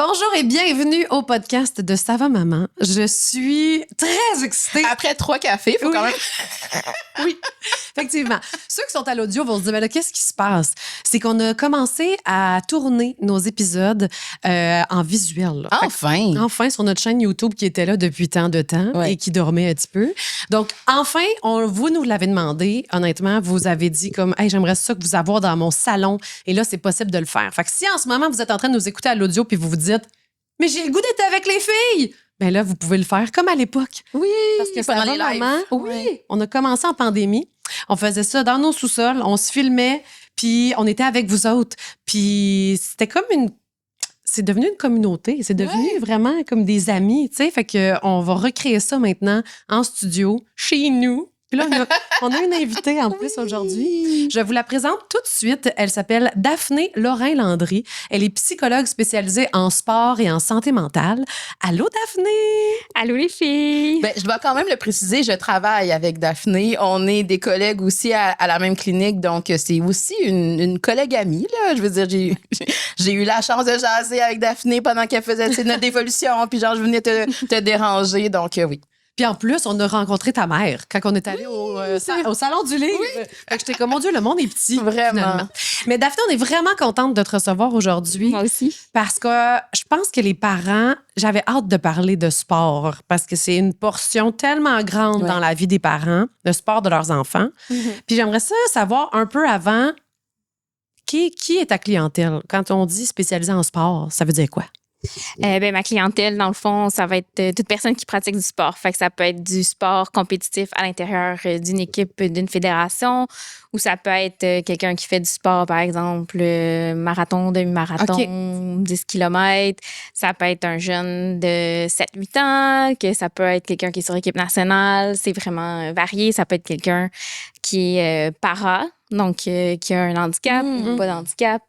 Bonjour et bienvenue au podcast de Ça va maman. Je suis très excitée. Après 3 cafés, il faut quand même... Oui, effectivement. Ceux qui sont à l'audio vont se dire, mais là, qu'est-ce qui se passe? C'est qu'on a commencé à tourner nos épisodes en visuel. Là. Enfin, sur notre chaîne YouTube qui était là depuis tant de temps et qui dormait un petit peu. Donc, enfin, vous nous l'avez demandé. Honnêtement, vous avez dit comme, hey, j'aimerais ça que vous avoir dans mon salon. Et là, c'est possible de le faire. Fait que si en ce moment, vous êtes en train de nous écouter à l'audio puis vous vous dites, mais j'ai le goût d'être avec les filles! Bien là, vous pouvez le faire comme à l'époque. Oui, parce que pendant ça les va, lives. maman. Oui, on a commencé en pandémie. On faisait ça dans nos sous-sols. On se filmait, puis on était avec vous autres. Puis c'était comme c'est devenu une communauté. C'est devenu vraiment comme des amis, tu sais. Fait qu'on va recréer ça maintenant en studio, chez nous. Puis là, on a une invitée en plus aujourd'hui. Je vous la présente tout de suite. Elle s'appelle Daphné Lorrain-Landry. Elle est psychologue spécialisée en sport et en santé mentale. Allô, Daphné? Allô, les filles? Ben, je dois quand même le préciser, je travaille avec Daphné. On est des collègues aussi à la même clinique, donc c'est aussi une collègue amie, là. Je veux dire, j'ai eu la chance de jaser avec Daphné pendant qu'elle faisait notre évolution, puis genre, je venais te déranger, donc oui. Puis en plus, on a rencontré ta mère quand on est allé au Salon du Livre. Oui. Fait que j'étais comme, mon Dieu, le monde est petit. Vraiment. Finalement. Mais Daphné, on est vraiment contente de te recevoir aujourd'hui. Moi aussi. Parce que je pense que les parents, j'avais hâte de parler de sport parce que c'est une portion tellement grande dans la vie des parents, le sport de leurs enfants. Puis j'aimerais ça savoir un peu avant, qui est ta clientèle? Quand on dit spécialisé en sport, ça veut dire quoi? Ma clientèle, dans le fond, ça va être toute personne qui pratique du sport. Fait que ça peut être du sport compétitif à l'intérieur d'une équipe, d'une fédération, ou ça peut être quelqu'un qui fait du sport, par exemple, marathon, demi-marathon, 10 km. Ça peut être un jeune de 7-8 ans, que ça peut être quelqu'un qui est sur l'équipe nationale. C'est vraiment varié. Ça peut être quelqu'un qui est para, donc qui a un handicap ou pas d'handicap.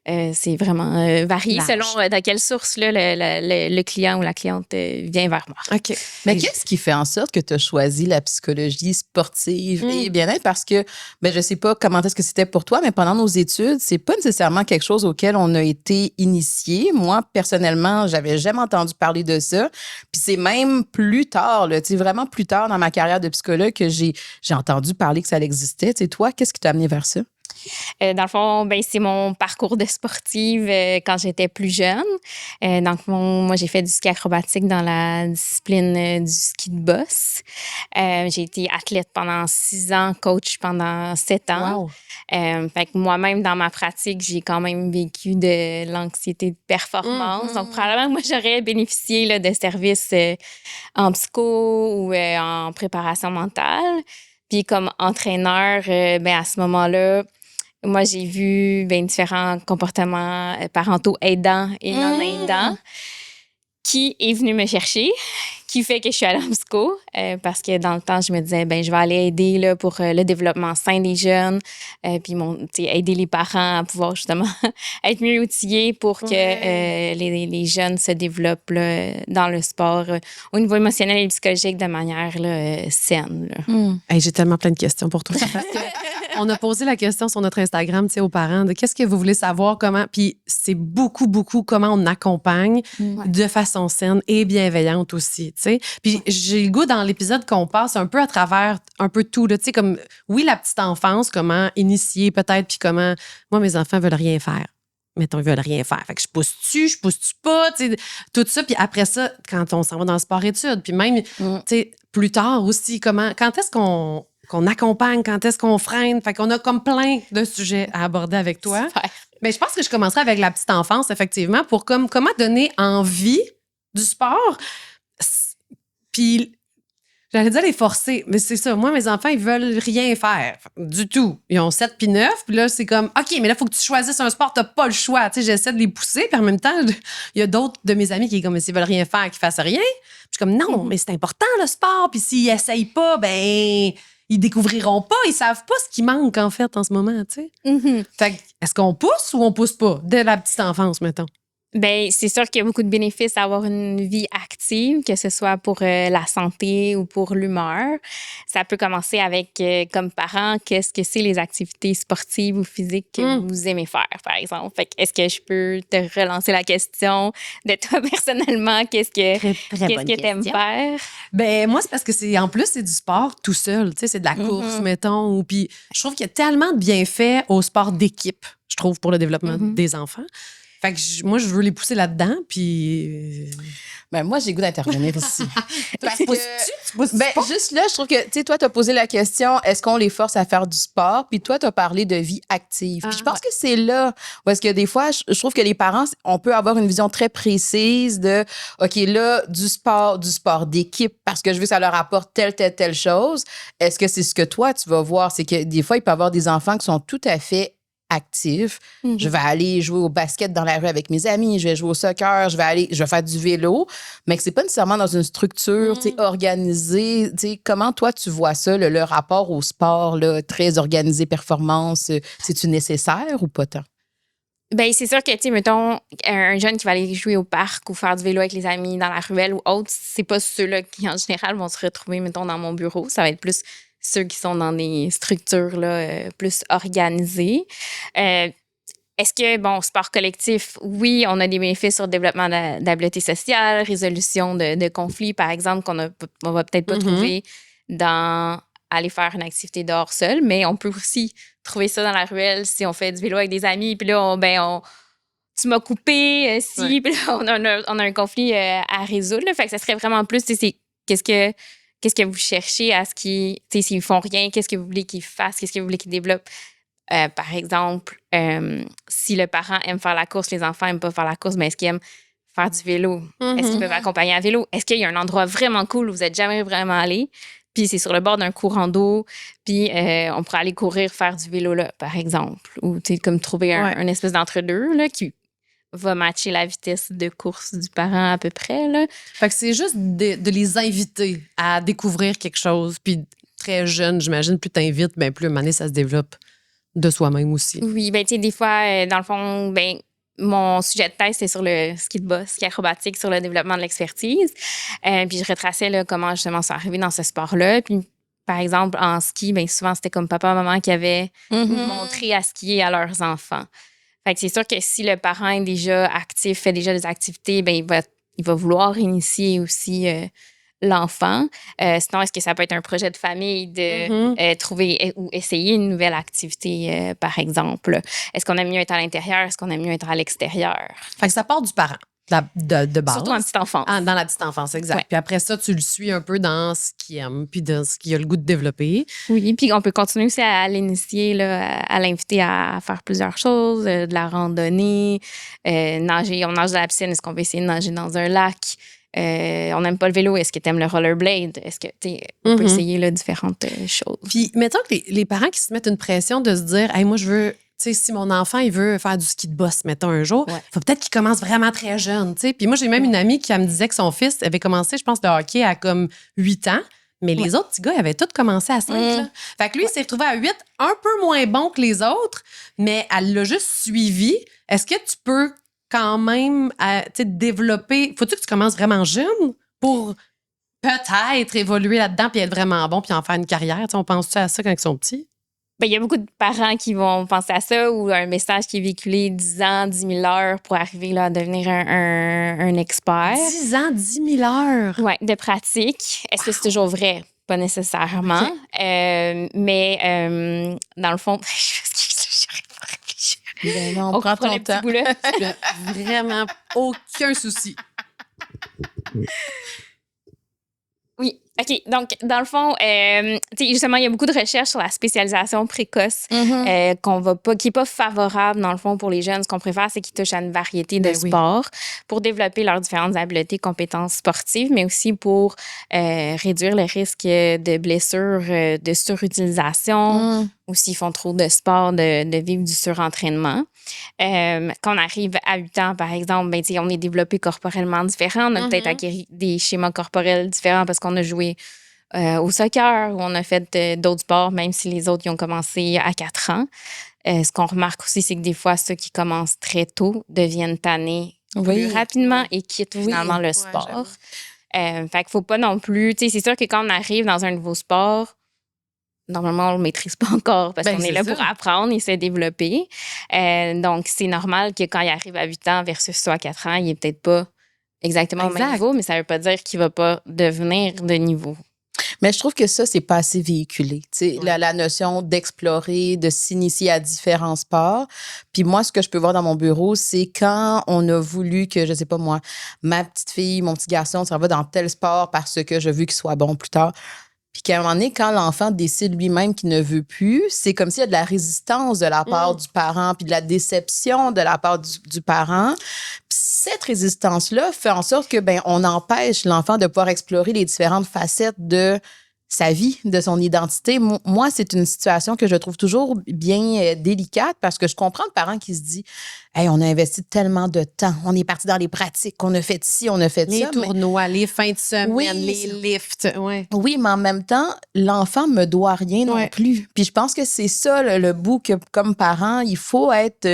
C'est vraiment varié selon dans quelle source là, le client ou la cliente vient vers moi. OK. Mais qu'est-ce qui fait en sorte que tu as choisi la psychologie sportive et bien-être? Parce que, je sais pas comment est-ce que c'était pour toi, mais pendant nos études, c'est pas nécessairement quelque chose auquel on a été initié. Moi, personnellement, j'avais jamais entendu parler de ça. Puis c'est même plus tard, là, vraiment plus tard dans ma carrière de psychologue que j'ai entendu parler que ça existait. T'sais, toi, qu'est-ce qui t'a amené vers ça? Dans le fond, c'est mon parcours de sportive quand j'étais plus jeune. Donc, moi, j'ai fait du ski acrobatique dans la discipline du ski de boss. J'ai été athlète pendant 6 ans, coach pendant 7 ans. Wow. Fait que moi-même, dans ma pratique, j'ai quand même vécu de l'anxiété de performance. Donc, probablement, moi, j'aurais bénéficié là, de services en psycho ou en préparation mentale. Puis, comme entraîneur, à ce moment-là, moi, j'ai vu différents comportements parentaux aidants et non aidants qui est venu me chercher, qui fait que je suis allée en psycho parce que dans le temps, je me disais, je vais aller aider là, pour le développement sain des jeunes, puis aider les parents à pouvoir justement être mieux outillés pour que les jeunes se développent là, dans le sport au niveau émotionnel et psychologique de manière là, saine. Là. Hey, j'ai tellement plein de questions pour toi. Parce que on a posé la question sur notre Instagram, aux parents, de qu'est-ce que vous voulez savoir, comment. Puis c'est beaucoup comment on accompagne de façon saine et bienveillante aussi, tu sais. Puis j'ai le goût dans l'épisode qu'on passe un peu à travers un peu tout, tu sais, comme, oui, la petite enfance, comment initier peut-être, puis comment, moi, mes enfants veulent rien faire. Mettons, ils veulent rien faire. Fait que je pousse-tu pas, tu sais, tout ça. Puis après ça, quand on s'en va dans le sport-études, puis même, tu sais, plus tard aussi, quand est-ce qu'on accompagne, quand est-ce qu'on freine. Fait qu'on a comme plein de sujets à aborder avec toi. Super. Mais je pense que je commencerai avec la petite enfance, effectivement, pour comment donner envie du sport. Puis, j'allais dire les forcer, mais c'est ça. Moi, mes enfants, ils veulent rien faire du tout. Ils ont 7 puis 9, puis là, c'est comme, OK, mais là, il faut que tu choisisses un sport, t'as pas le choix. Tu sais, j'essaie de les pousser, puis en même temps, il y a d'autres de mes amis qui sont comme, s'ils veulent rien faire, qu'ils fassent rien. Puis je suis comme, non, mais c'est important, le sport, puis s'ils essayent pas, ils découvriront pas, ils savent pas ce qui manque, en fait, en ce moment, tu sais. Fait que, est-ce qu'on pousse ou on pousse pas? Dès la petite enfance, mettons. Ben, c'est sûr qu'il y a beaucoup de bénéfices à avoir une vie active, que ce soit pour la santé ou pour l'humeur. Ça peut commencer avec, comme parent, qu'est-ce que c'est les activités sportives ou physiques que vous aimez faire, par exemple. Fait que est-ce que je peux te relancer la question de toi personnellement, qu'est-ce que t'aimes faire? Ben moi, c'est parce que en plus, c'est du sport tout seul. Tu sais, c'est de la course, mettons. Puis je trouve qu'il y a tellement de bienfaits au sport d'équipe, je trouve, pour le développement des enfants. Fait que moi, je veux les pousser là-dedans, puis... Ben, moi, j'ai le goût d'intervenir ici. Parce Tu pousses ben, pas? juste là, je trouve que, tu sais, toi, tu as posé la question, est-ce qu'on les force à faire du sport? Puis toi, tu as parlé de vie active. Puis je pense que c'est là où est-ce que des fois, je trouve que les parents, on peut avoir une vision très précise de, OK, là, du sport d'équipe, parce que je veux que ça leur apporte telle chose. Est-ce que c'est ce que toi, tu vas voir? C'est que des fois, il peut y avoir des enfants qui sont tout à fait actif. Je vais aller jouer au basket dans la rue avec mes amis, je vais jouer au soccer, je vais faire du vélo, mais que c'est pas nécessairement dans une structure organisée. Comment toi, tu vois ça, le rapport au sport là, très organisé, performance, c'est-tu nécessaire ou pas tant? Ben, c'est sûr que, tu sais, mettons, un jeune qui va aller jouer au parc ou faire du vélo avec les amis dans la ruelle ou autre, c'est pas ceux-là qui, en général, vont se retrouver, mettons, dans mon bureau. Ça va être plus ceux qui sont dans des structures là, plus organisées. Est-ce que, bon, sport collectif, oui, on a des bénéfices sur le développement d'habileté sociale, résolution de conflits, par exemple, on va peut-être pas trouver dans aller faire une activité dehors seul, mais on peut aussi trouver ça dans la ruelle si on fait du vélo avec des amis, puis là, tu m'as coupé, puis là, on a un conflit à résoudre. Là. Fait que ça serait vraiment plus, qu'est-ce que vous cherchez à ce qu'ils, tu sais, s'ils font rien, qu'est-ce que vous voulez qu'ils fassent, qu'est-ce que vous voulez qu'ils développent. Par exemple, si le parent aime faire la course, les enfants n'aiment pas faire la course, mais est-ce qu'ils aiment faire du vélo? Est-ce qu'ils peuvent accompagner à vélo? Est-ce qu'il y a un endroit vraiment cool où vous n'êtes jamais vraiment allé? Puis c'est sur le bord d'un courant d'eau, puis on pourrait aller courir, faire du vélo là, par exemple. Ou, tu sais, comme trouver un espèce d'entre-deux là, qui va matcher la vitesse de course du parent à peu près. Là. Fait que c'est juste de les inviter à découvrir quelque chose. Puis très jeune, j'imagine, plus t'invites, ben plus à un moment donné, ça se développe de soi-même aussi. Oui, ben tu sais, des fois, dans le fond, ben mon sujet de thèse, c'est sur le ski de boss, ski acrobatique, sur le développement de l'expertise. Puis je retraçais là, comment justement c'est arrivé dans ce sport-là. Puis par exemple, en ski, ben souvent, c'était comme papa, maman qui avaient montré à skier à leurs enfants. Fait que c'est sûr que si le parent est déjà actif, fait déjà des activités, ben il va vouloir initier aussi l'enfant. Sinon, est-ce que ça peut être un projet de famille de trouver ou essayer une nouvelle activité, par exemple? Est-ce qu'on aime mieux être à l'intérieur? Est-ce qu'on aime mieux être à l'extérieur? Fait que ça part du parent. De base. Surtout en petite enfance. Dans la petite enfance, exact. Ouais. Puis après ça, tu le suis un peu dans ce qu'il aime, puis dans ce qu'il a le goût de développer. Oui, puis on peut continuer aussi à l'initier, là, à l'inviter à faire plusieurs choses, de la randonnée, nager. On nage dans la piscine, est-ce qu'on va essayer de nager dans un lac? On n'aime pas le vélo, est-ce que tu aimes le rollerblade? Est-ce que, tu sais, on peut essayer là, différentes choses. Puis mettons que les parents qui se mettent une pression de se dire, hey, moi, je veux... Tu sais, si mon enfant, il veut faire du ski de boss, mettons, un jour, faut peut-être qu'il commence vraiment très jeune, tu sais. Puis moi, j'ai même une amie qui me disait que son fils avait commencé, je pense, le hockey à comme 8 ans. Mais les autres petits gars, ils avaient tous commencé à 5. Là. Fait que lui, il s'est retrouvé à 8, un peu moins bon que les autres, mais elle l'a juste suivi. Est-ce que tu peux quand même développer... Faut-tu que tu commences vraiment jeune pour peut-être évoluer là-dedans puis être vraiment bon puis en faire une carrière? T'sais, on pense-tu à ça quand ils sont petits? Ben, il y a beaucoup de parents qui vont penser à ça ou un message qui est véhiculé 10 ans, 10 000 heures pour arriver là, à devenir un expert. 10 ans, 10 000 heures? Oui, de pratique. Est-ce que c'est toujours vrai? Pas nécessairement. Okay. Mais dans le fond, ben non, on prend ton temps. Vraiment aucun souci. Oui, OK. Donc, dans le fond, justement, il y a beaucoup de recherches sur la spécialisation précoce qui n'est pas favorable, dans le fond, pour les jeunes. Ce qu'on préfère, c'est qu'ils touchent à une variété de sports pour développer leurs différentes habiletés, compétences sportives, mais aussi pour réduire le risque de blessures, de surutilisation, ou s'ils font trop de sport, de vivre du surentraînement. Quand on arrive à 8 ans, par exemple, ben, on est développé corporellement différent. On a peut-être acquis des schémas corporels différents parce qu'on a joué au soccer ou on a fait d'autres sports, même si les autres y ont commencé à 4 ans. Ce qu'on remarque aussi, c'est que des fois, ceux qui commencent très tôt deviennent tannés plus rapidement et quitte finalement le sport. Fait qu'il faut pas non plus... Tu sais, c'est sûr que quand on arrive dans un nouveau sport, normalement, on le maîtrise pas encore parce qu'on est là pour apprendre et se développer. Donc, c'est normal que quand il arrive à 8 ans versus soit à 4 ans, il est peut-être pas exactement au même niveau, mais ça veut pas dire qu'il va pas devenir de niveau. Mais je trouve que ça, c'est pas assez véhiculé. La notion d'explorer, de s'initier à différents sports. Puis moi, ce que je peux voir dans mon bureau, c'est quand on a voulu que, je sais pas moi, ma petite fille, mon petit garçon, ça va dans tel sport parce que je veux qu'il soit bon plus tard. Puis qu'à un moment donné, quand l'enfant décide lui-même qu'il ne veut plus, c'est comme s'il y a de la résistance de la part du parent, puis de la déception de la part du parent. Puis cette résistance-là fait en sorte que on empêche l'enfant de pouvoir explorer les différentes facettes de sa vie, de son identité. Moi, c'est une situation que je trouve toujours bien délicate parce que je comprends le parent qui se dit « Hey, on a investi tellement de temps, on est parti dans les pratiques, on a fait ci, on a fait les ça. » Les tournois, les fins de semaine, les lifts. Oui, mais en même temps, l'enfant me doit rien non plus. Puis je pense que c'est ça le bout que, comme parent, il faut être...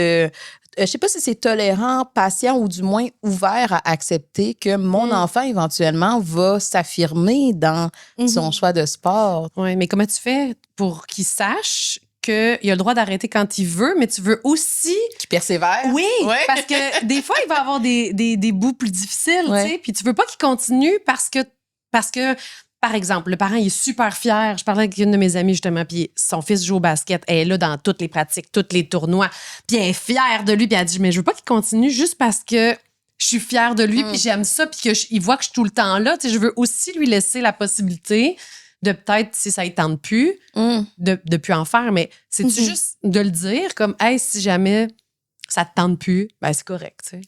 je sais pas si c'est tolérant, patient ou du moins ouvert à accepter que mon enfant, éventuellement, va s'affirmer dans son choix de sport. Oui, mais comment tu fais pour qu'il sache qu'il a le droit d'arrêter quand il veut, mais tu veux aussi... Qu'il persévère. Oui, parce que des fois, il va avoir des bouts plus difficiles, tu sais, puis tu veux pas qu'il continue parce que, par exemple, le parent, il est super fier. Je parlais avec une de mes amies, justement, puis son fils joue au basket. Elle est là dans toutes les pratiques, tous les tournois. Puis elle est fière de lui, puis elle dit, mais je veux pas qu'il continue juste parce que je suis fière de lui, puis j'aime ça, puis qu'il voit que je suis tout le temps là. Tu sais, je veux aussi lui laisser la possibilité de peut-être, si ça ne tente plus, de plus en faire. Mais c'est-tu juste de le dire, comme, hey, si jamais ça te tente plus, ben c'est correct, tu sais.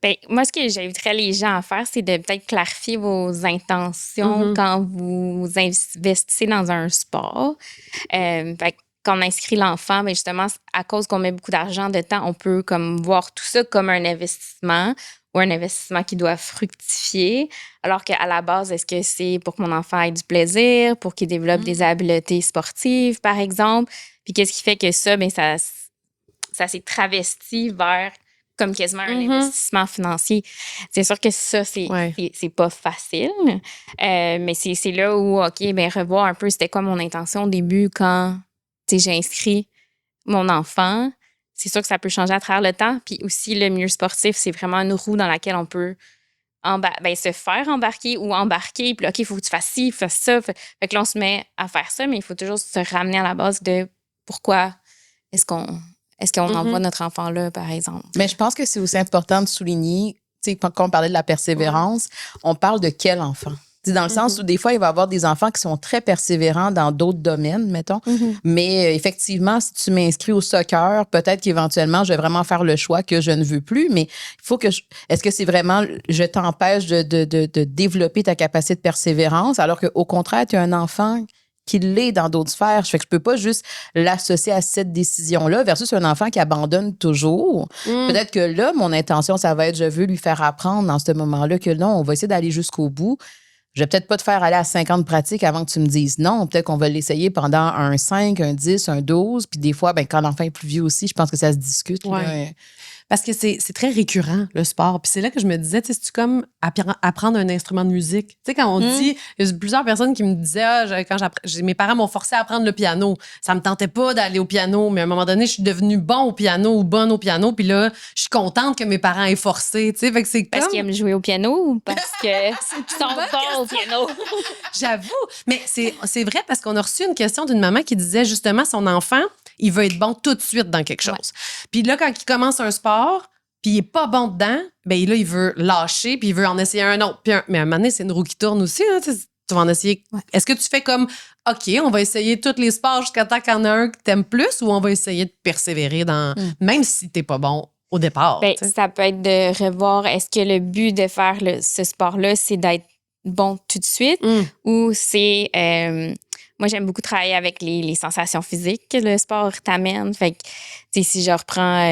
Ben, moi, ce que j'inviterais les gens à faire, c'est de peut-être clarifier vos intentions quand vous investissez dans un sport. Fait quand on inscrit l'enfant, ben justement, à cause qu'on met beaucoup d'argent, de temps, on peut comme voir tout ça comme un investissement ou un investissement qui doit fructifier. Alors qu'à la base, est-ce que c'est pour que mon enfant ait du plaisir, pour qu'il développe des habiletés sportives, par exemple? Puis qu'est-ce qui fait que ça, ben ça s'est travesti vers comme quasiment un investissement financier. C'est sûr que ça, c'est pas facile. Mais c'est là où, OK, ben revoir un peu c'était quoi mon intention au début quand j'ai inscrit mon enfant. C'est sûr que ça peut changer à travers le temps. Puis aussi, le milieu sportif, c'est vraiment une roue dans laquelle on peut se faire embarquer ou embarquer. Puis OK, il faut que tu fasses ci, fasses ça. Fait que là, on se met à faire ça, mais il faut toujours se ramener à la base de pourquoi est-ce qu'on envoie notre enfant là, par exemple. Mais je pense que c'est aussi important de souligner, quand on parlait de la persévérance, on parle de quel enfant? Dans le sens où des fois, il va y avoir des enfants qui sont très persévérants dans d'autres domaines, mettons. Mais effectivement, si tu m'inscris au soccer, peut-être qu'éventuellement, je vais vraiment faire le choix que je ne veux plus. Mais il faut que est-ce que c'est vraiment je t'empêche de développer ta capacité de persévérance alors qu'au contraire, tu es un enfant qui l'est dans d'autres sphères. Fait que je peux pas juste l'associer à cette décision-là versus un enfant qui abandonne toujours. Peut-être que là, mon intention, ça va être je veux lui faire apprendre dans ce moment-là que non, on va essayer d'aller jusqu'au bout. Je vais peut-être pas te faire aller à 50 pratiques avant que tu me dises non. Peut-être qu'on va l'essayer pendant un 5, un 10, un 12. Puis des fois, quand l'enfant est plus vieux aussi, je pense que ça se discute. Là. Parce que c'est très récurrent, le sport. Puis c'est là que je me disais, tu sais, c'est-tu comme apprendre un instrument de musique? Tu sais, quand on dit, il y a plusieurs personnes qui me disaient, mes parents m'ont forcé à apprendre le piano. Ça me tentait pas d'aller au piano, mais à un moment donné, je suis devenue bon au piano ou bonne au piano. Puis là, je suis contente que mes parents aient forcé. Tu sais, fait que c'est parce qu'ils aiment jouer au piano ou parce qu'ils sont bons au piano? J'avoue. Mais c'est vrai parce qu'on a reçu une question d'une maman qui disait justement son enfant, il veut être bon tout de suite dans quelque chose. Puis là, quand il commence un sport, puis il n'est pas bon dedans, ben là, il veut lâcher, puis il veut en essayer un autre. Mais à un moment donné, c'est une roue qui tourne aussi. Hein, tu vas en essayer. Est-ce que tu fais comme, OK, on va essayer tous les sports jusqu'à temps qu'il y en a un que tu aimes plus, ou on va essayer de persévérer dans, même si tu n'es pas bon au départ? Ben, ça peut être de revoir, est-ce que le but de faire ce sport-là, c'est d'être bon tout de suite, ou c'est... moi, j'aime beaucoup travailler avec les sensations physiques que le sport t'amène. Fait que, si je reprends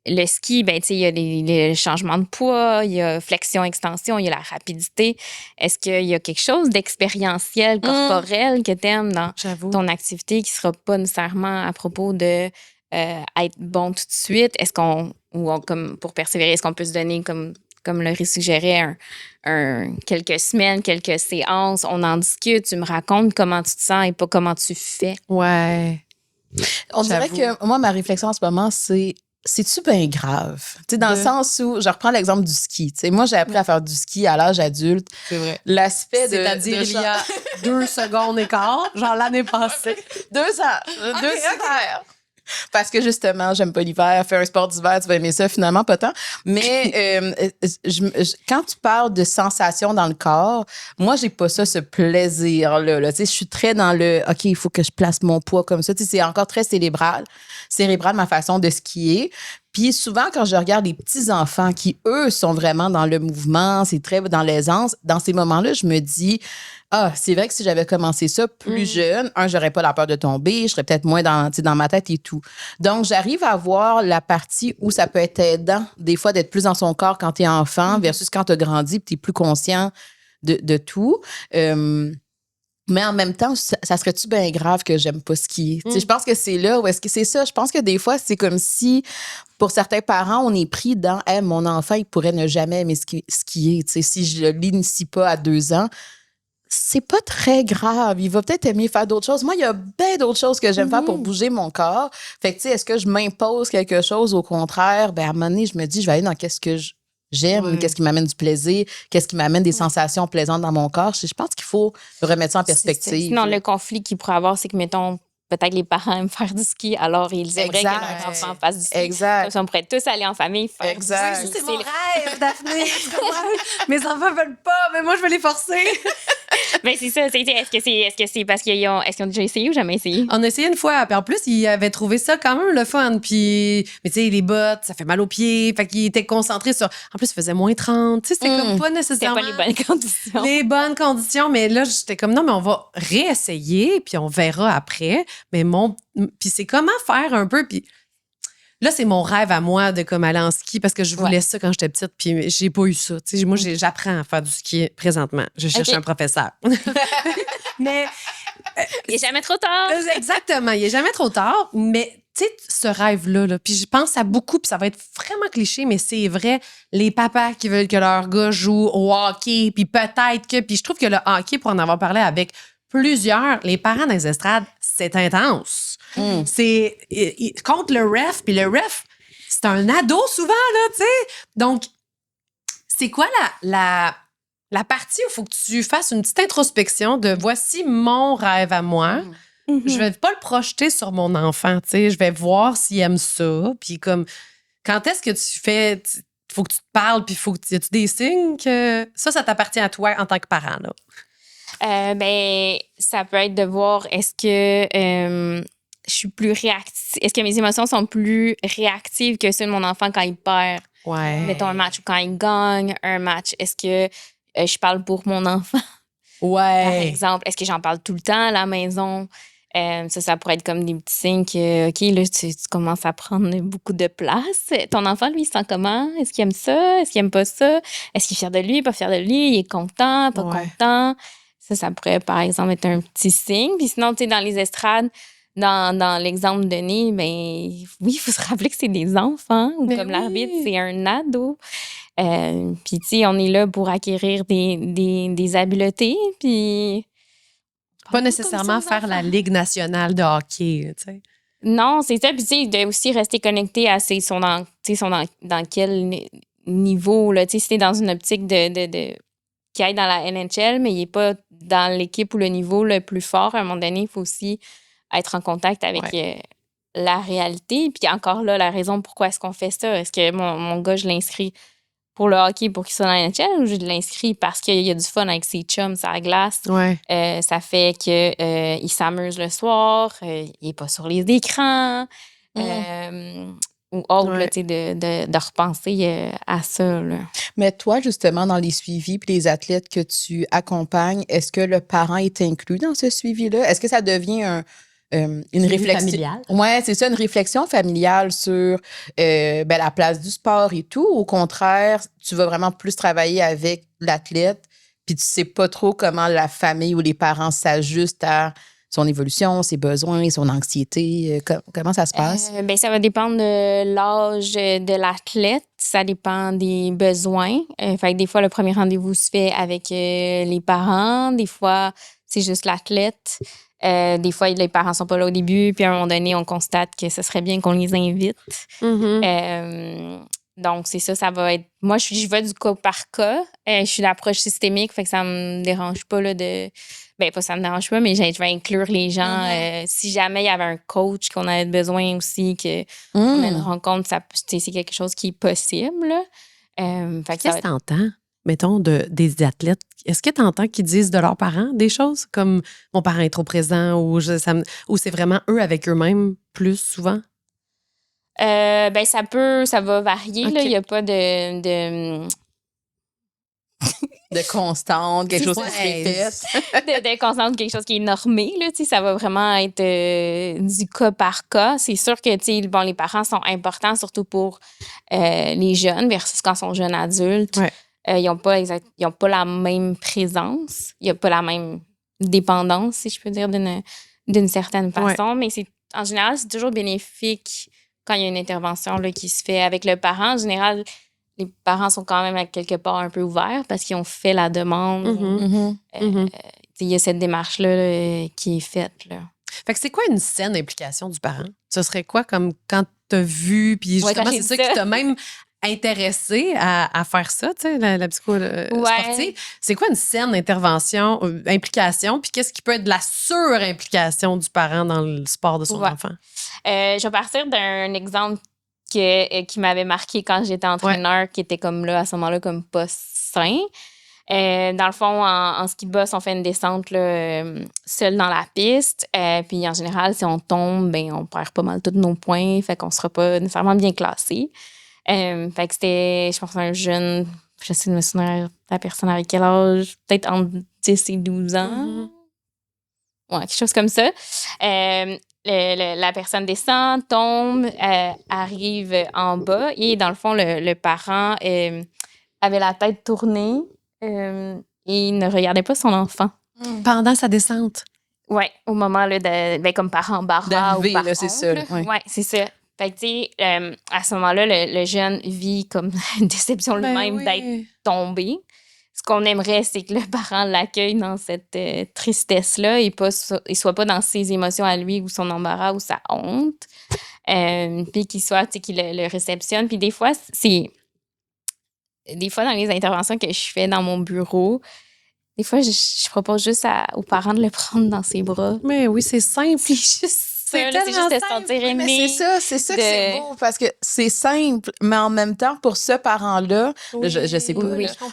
le ski, ben, il y a les changements de poids, il y a flexion-extension, il y a la rapidité. Est-ce qu'il y a quelque chose d'expérientiel, corporel que tu aimes dans ton activité qui ne sera pas nécessairement à propos de être bon tout de suite? Comme pour persévérer, est-ce qu'on peut se donner, comme Laurie suggérait, quelques semaines, quelques séances, on en discute, tu me racontes comment tu te sens et pas comment tu fais? Ouais. On dirait que moi, ma réflexion en ce moment, c'est-tu bien grave? Tu sais, dans le sens où, je reprends l'exemple du ski. Tu sais, moi, j'ai appris à faire du ski à l'âge adulte. C'est vrai. L'aspect C'est-à-dire, il y a 2 secondes et quart, genre l'année passée. 2 ans. 2 hivers. Parce que justement, j'aime pas l'hiver. Faire un sport d'hiver, tu vas aimer ça, finalement, pas tant. Mais quand tu parles de sensations dans le corps, moi, j'ai pas ça, ce plaisir-là. Là. Tu sais, je suis très dans le OK, il faut que je place mon poids comme ça. Tu sais, c'est encore très cérébral, ma façon de skier. Puis souvent, quand je regarde les petits-enfants qui, eux, sont vraiment dans le mouvement, c'est très dans l'aisance, dans ces moments-là, je me dis, c'est vrai que si j'avais commencé ça plus jeune, j'aurais pas la peur de tomber, je serais peut-être moins dans ma tête et tout. Donc, j'arrive à voir la partie où ça peut être aidant, des fois, d'être plus dans son corps quand t'es enfant versus quand t'as grandi et t'es plus conscient de tout. Mais en même temps, ça serait-tu bien grave que j'aime pas skier? Je pense que c'est là où est-ce que c'est ça. Je pense que des fois, c'est comme si, pour certains parents, on est pris dans « mon enfant, il pourrait ne jamais aimer skier. » Si je l'initie pas à 2 ans, c'est pas très grave. Il va peut-être aimer faire d'autres choses. Moi, il y a bien d'autres choses que j'aime faire pour bouger mon corps. Fait que, tu sais, est-ce que je m'impose quelque chose? Au contraire, à un moment donné, je me dis, je vais aller dans qu'est-ce que j'aime, qu'est-ce qui m'amène du plaisir, qu'est-ce qui m'amène des sensations plaisantes dans mon corps. Je pense qu'il faut remettre ça en perspective. Sinon, le conflit qu'il pourrait avoir, c'est que, mettons, peut-être les parents aiment faire du ski, alors ils aimeraient que leurs enfants fassent du ski. Exact. Comme ça, on pourrait tous aller en famille faire exact. du ski. C'est mon rêve, Daphné. Mes enfants veulent pas, mais moi, je vais les forcer. Mais c'est ça. Est-ce que c'est parce qu'ils ont déjà essayé ou jamais essayé? On a essayé une fois. Puis en plus, ils avaient trouvé ça quand même le fun. Puis, mais tu sais, les bottes, ça fait mal aux pieds. Fait qu'ils étaient concentrés sur. En plus, il faisait moins 30. Tu sais, c'était comme pas nécessairement. C'était pas les bonnes conditions. Les bonnes conditions. Mais là, j'étais comme non, mais on va réessayer. Puis on verra après. Mais puis c'est comment faire un peu. Puis là, c'est mon rêve à moi de comme aller en ski parce que je voulais ça quand j'étais petite, puis j'ai pas eu ça. Tu sais, moi, j'apprends à faire du ski présentement. Je cherche un professeur. Mais il est jamais trop tard. Exactement, il est jamais trop tard. Mais tu sais, ce rêve-là, là, puis je pense à beaucoup, puis ça va être vraiment cliché, mais c'est vrai, les papas qui veulent que leur gars joue au hockey, puis peut-être que... Puis je trouve que le hockey, pour en avoir parlé avec plusieurs, les parents dans les estrades, c'est intense. C'est contre le ref, puis le ref, c'est un ado souvent, là, tu sais. Donc, c'est quoi la partie où il faut que tu fasses une petite introspection de voici mon rêve à moi. Je vais pas le projeter sur mon enfant, tu sais. Je vais voir s'il aime ça. Puis comme, quand est-ce que tu fais... Il faut que tu te parles, puis il faut que tu... Y a-tu des signes que... Ça t'appartient à toi en tant que parent, là? Ça peut être de voir est-ce que je suis plus réactive, est-ce que mes émotions sont plus réactives que celles de mon enfant quand il perd, mettons un match, ou quand il gagne un match. Est-ce que je parle pour mon enfant, par exemple? Est-ce que j'en parle tout le temps à la maison? Ça pourrait être comme des petits signes que, OK, là, tu commences à prendre beaucoup de place. Ton enfant, lui, il se sent comment? Est-ce qu'il aime ça? Est-ce qu'il aime pas ça? Est-ce qu'il est fier de lui? Pas fier de lui? Il est content? Pas content? Ça pourrait, par exemple, être un petit signe. Puis sinon, tu sais, dans les estrades, dans l'exemple donné, oui, il faut se rappeler que c'est des enfants. Ou comme l'arbitre, c'est un ado. Puis, tu sais, on est là pour acquérir des habiletés. Puis... Pas nécessairement faire la Ligue nationale de hockey, tu sais. Non, c'est ça. Puis, tu sais, de aussi rester connecté à dans quel niveau, là. Tu sais, si t'es dans une optique qui aille dans la NHL, mais il n'est pas dans l'équipe ou le niveau le plus fort, à un moment donné, il faut aussi être en contact avec la réalité. Puis encore là, la raison pourquoi est-ce qu'on fait ça. Est-ce que mon gars, je l'inscris pour le hockey pour qu'il soit dans la NHL ou je l'inscris parce qu'il y a du fun avec ses chums sur la glace? Ça fait qu'il s'amuse le soir, il n'est pas sur les écrans. Ou autre, là, de repenser à ça. Là. Mais toi, justement, dans les suivis puis les athlètes que tu accompagnes, est-ce que le parent est inclus dans ce suivi-là? Est-ce que ça devient une réflexion familiale? Oui, c'est ça, une réflexion familiale sur la place du sport et tout. Au contraire, tu vas vraiment plus travailler avec l'athlète puis tu sais pas trop comment la famille ou les parents s'ajustent à son évolution, ses besoins, son anxiété? Comment ça se passe? Ben, ça va dépendre de l'âge de l'athlète. Ça dépend des besoins. Fait que des fois, le premier rendez-vous se fait avec les parents. Des fois, c'est juste l'athlète. Des fois, les parents sont pas là au début. Puis à un moment donné, on constate que ce serait bien qu'on les invite. Donc, c'est ça, ça va être... Moi, je vais du cas par cas. Je suis d'approche systémique, fait que ça me dérange pas là, de... Ben, pas ça me dérange pas, mais je vais inclure les gens. Si jamais il y avait un coach qu'on avait besoin aussi, qu'on ait une rencontre, c'est quelque chose qui est possible. Qu'est-ce que t'entends, mettons, des athlètes? Est-ce que t'entends qu'ils disent de leurs parents des choses comme « mon parent est trop présent » ou c'est vraiment eux avec eux-mêmes plus souvent? Ben, ça va varier. OK. Là. Il n'y a pas de De constante, quelque chose qui se répète. de constante, quelque chose qui est normé. Là, ça va vraiment être du cas par cas. C'est sûr que les parents sont importants, surtout pour les jeunes versus quand ils sont jeunes adultes. Ouais. Ils n'ont pas la même présence. Il n'y a pas la même dépendance, si je peux dire, d'une certaine façon. Mais en général, c'est toujours bénéfique quand il y a une intervention là, qui se fait avec le parent. En général, les parents sont quand même à quelque part un peu ouverts parce qu'ils ont fait la demande. Il y a cette démarche-là là, qui est faite. Là. Fait que c'est quoi une saine implication du parent? Ce serait quoi comme quand t'as vu, puis justement, c'est ça qui t'a même intéressé à faire ça, tu sais, la psycho sportive. C'est quoi une saine implication, puis qu'est-ce qui peut être de la sur-implication du parent dans le sport de son enfant? Je vais partir d'un exemple qui m'avait marqué quand j'étais entraîneur, qui était comme là, à ce moment-là, comme pas sain. Dans le fond, en ski de boss, on fait une descente là, seule dans la piste. Puis en général, si on tombe, ben, on perd pas mal tous nos points. Fait qu'on sera pas nécessairement bien classé. Fait que c'était, je pense, un jeune, j'essaie de me souvenir la personne avec quel âge, peut-être entre 10 et 12 ans. Ouais, quelque chose comme ça. La personne descend, tombe, arrive en bas et dans le fond, le parent avait la tête tournée et il ne regardait pas son enfant. Pendant sa descente? Oui, au moment là, comme par embarras ou par là, c'est ça. Oui, c'est ça. Fait que, tu sais, à ce moment-là, le jeune vit comme une déception lui-même d'être tombé. Ce qu'on aimerait, c'est que le parent l'accueille dans cette tristesse-là et soit pas dans ses émotions à lui ou son embarras ou sa honte. Puis qu'il soit, tu sais, qu'il le réceptionne. Puis des fois, dans les interventions que je fais dans mon bureau, des fois, je propose juste aux parents de le prendre dans ses bras. Mais oui, c'est simple. C'est juste ça, là, c'est juste de se sentir aimé. Mais c'est ça que c'est beau, parce que c'est simple, mais en même temps, pour ce parent-là, je sais pas,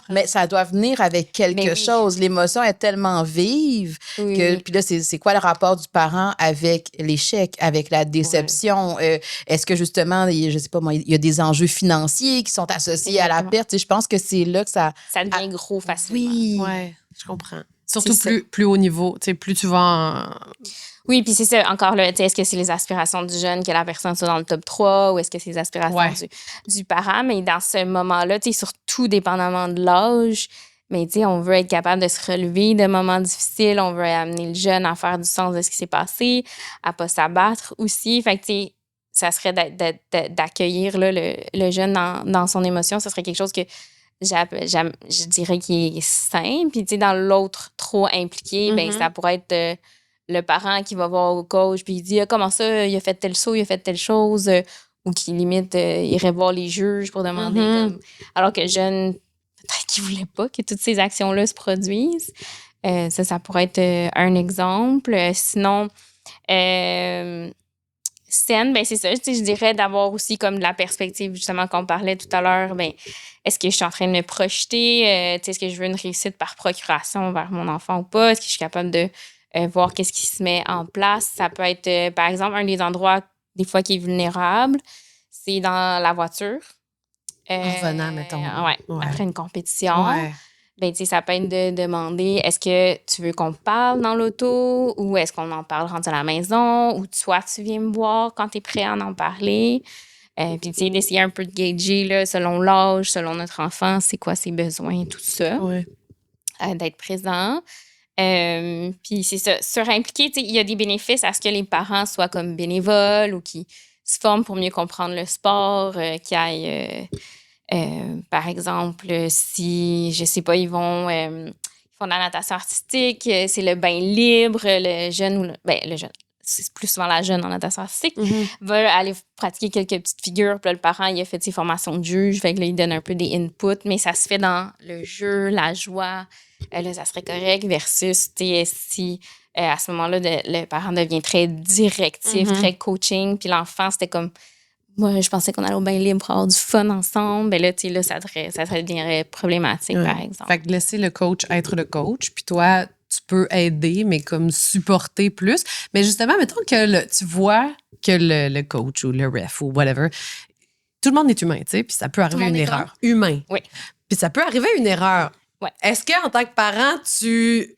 mais ça doit venir avec quelque chose. L'émotion est tellement vive que, puis là, c'est quoi le rapport du parent avec l'échec, avec la déception? Est-ce que justement, je sais pas moi, il y a des enjeux financiers qui sont associés à la perte? Je pense que c'est là que ça devient gros facilement. Oui, je comprends. Surtout plus haut niveau, tu sais, plus tu vas Oui, puis c'est ça, encore là, est-ce que c'est les aspirations du jeune que la personne soit dans le top 3 ou est-ce que c'est les aspirations du parent? Mais dans ce moment-là, tu sais, surtout dépendamment de l'âge, mais tu sais, on veut être capable de se relever de moments difficiles, on veut amener le jeune à faire du sens de ce qui s'est passé, à pas s'abattre aussi. Fait que, tu sais, ça serait d'accueillir là, le jeune dans son émotion. Ce serait quelque chose que je dirais qui est sain. Puis, tu sais, dans l'autre trop impliqué, ben ça pourrait être le parent qui va voir au coach puis il dit comment ça, il a fait tel saut, il a fait telle chose, ou qui limite irait voir les juges pour demander alors que le jeune, peut-être qu'il voulait pas que toutes ces actions-là se produisent. Ça pourrait être un exemple. Sinon, saine, ben c'est ça. Je dirais d'avoir aussi comme de la perspective, justement, qu'on parlait tout à l'heure. Ben, est-ce que je suis en train de me projeter? Est-ce que je veux une réussite par procuration vers mon enfant ou pas? Est-ce que je suis capable de voir qu'est-ce qui se met en place? Ça peut être, par exemple, un des endroits, des fois, qui est vulnérable, c'est dans la voiture. En revenant, mettons. Après une compétition. Ben, ça peut être de demander, est-ce que tu veux qu'on parle dans l'auto ou est-ce qu'on en parle rendu à la maison ou toi, tu viens me voir quand tu es prêt à en parler. Puis, d'essayer un peu de gager, là, selon l'âge, selon notre enfant, c'est quoi ses besoins, tout ça. D'être présent. Puis c'est ça, surimpliquer, il y a des bénéfices à ce que les parents soient comme bénévoles ou qui se forment pour mieux comprendre le sport, qui aillent, par exemple, si, je sais pas, ils font de la natation artistique, c'est le bain libre, le jeune ou le jeune, c'est plus souvent la jeune en natation artistique, veulent aller pratiquer quelques petites figures. Puis là, le parent, il a fait ses formations de juge, fait que là, il donne un peu des inputs, mais ça se fait dans le jeu, la joie. Là, ça serait correct versus si à ce moment-là, le parent devient très directif, très coaching, puis l'enfant, c'était comme... Moi, je pensais qu'on allait au bain libre pour avoir du fun ensemble. Ben là, tu sais, là, ça deviendrait problématique, par exemple. Fait que laisser le coach être le coach, puis toi, tu peux aider, mais comme supporter plus. Mais justement, mettons que tu vois que le coach ou le ref ou whatever, tout le monde est humain, tu sais, puis ça peut arriver une erreur. Humain. Oui. Puis ça peut arriver une erreur. Ouais. Est-ce qu'en tant que parent, tu